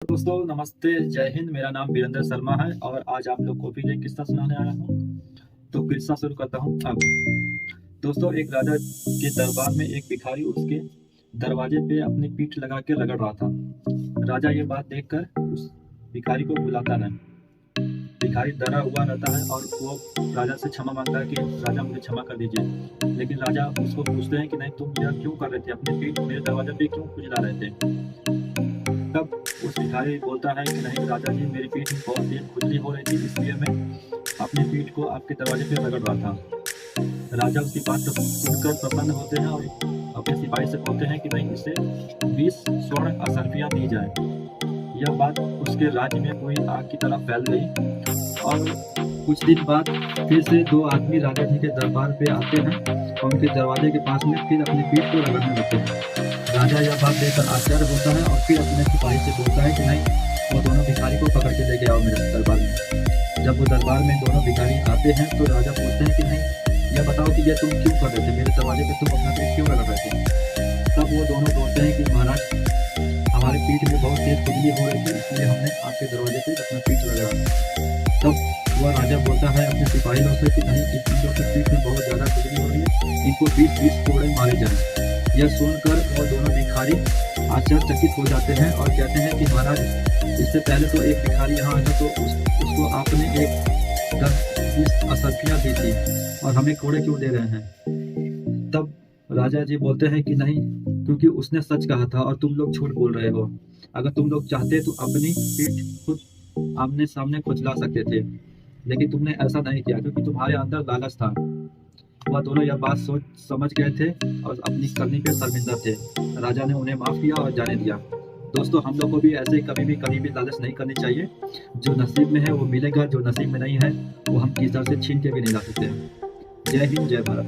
दोस्तों नमस्ते, जय हिंद। मेरा नाम वीरेंद्र शर्मा है और आज आप लोग को फिर एक किस्सा सुनाने आया हूँ। तो किस्सा शुरू करता हूँ अब। दोस्तों, एक राजा के दरबार में एक भिखारी उसके दरवाजे पे अपनी पीठ लगा के रगड़ रहा था। राजा ये बात देखकर उस भिखारी को बुलाता है। भिखारी डरा हुआ रहता है और वो राजा से क्षमा मांगता है कि राजा मुझे क्षमा कर दीजिए। लेकिन राजा उसको पूछते हैं कि नहीं, तुम यह क्यों कर रहे थे, अपनी पीठ मेरे दरवाजे पे क्यों खुजला रहे थे। तब उस भिखारी बोलता है कि नहीं राजा जी, मेरी पीठ में बहुत तेज खुजली हो रही थी, इसलिए मैं अपनी पीठ को आपके दरवाजे पे रगड़ रहा था। राजा उसकी बात सुनकर प्रसन्न होते हैं और अपने सिपाही से बोलते हैं कि नहीं, इसे 20 स्वर्ण असरफियाँ दी जाए। यह बात उसके राज्य में पूरी आग की तरह फैल गई और कुछ दिन बाद फिर से दो आदमी राजा जी के दरबार पे आते हैं और उनके दरवाजे के पास में फिर अपनी पीठ को रगड़ने लगते हैं। राजा यह बात देखकर आश्चर्य होता है और फिर अपने सिपाही से बोलता है कि नहीं, वो दोनों भिखारी को पकड़ के लेके आओ मेरे दरबार में। जब वो दरबार में दोनों भिखारी आते हैं तो राजा पूछते हैं कि नहीं, यह बताओ कि यह तुम क्यों कर रहे थे, मेरे दरवाजे पे तुम अपना पीठ क्यों रगड़ रहे थे। तब वो दोनों बोलते हैं कि महाराज, हमारी पीठ में बहुत तेज खुजली हो रही थी, इसलिए हमने आपके दरवाजे पे अपना पीठ रगड़ा। तब वह राजा बोलता है अपने सिपाहियों से कि नहीं, इन तीनों की पीठ में बहुत ज़्यादा खुजली हो रही है, इनको 20-20 कोड़े मारे जाएं। यह सुनकर वो दोनों भिखारी आश्चर्यचकित हो जाते हैं और कहते हैं कि महाराज, इससे पहले तो एक भिखारी यहाँ आया तो उसको आपने एक 10-20 असरफियाँ दी थी और हमें कोड़े क्यों दे रहे हैं। तब राजा जी बोलते हैं कि नहीं, क्योंकि उसने सच कहा था और तुम लोग झूठ बोल रहे हो। अगर तुम लोग चाहते तो अपनी पीठ खुद आमने सामने खुजला सकते थे, लेकिन तुमने ऐसा नहीं किया क्योंकि तुम्हारे अंदर लालच था। वह दोनों यह बात सोच समझ गए थे और अपनी करनी पे शर्मिंदा थे। राजा ने उन्हें माफ किया और जाने दिया। दोस्तों, हम लोग को भी ऐसे कभी भी लालच नहीं करनी चाहिए। जो नसीब में है वो मिलेगा, जो नसीब में नहीं है वो हम किसी तरह से छीन के भी नहीं ला सकते। जय हिंद, जय भारत।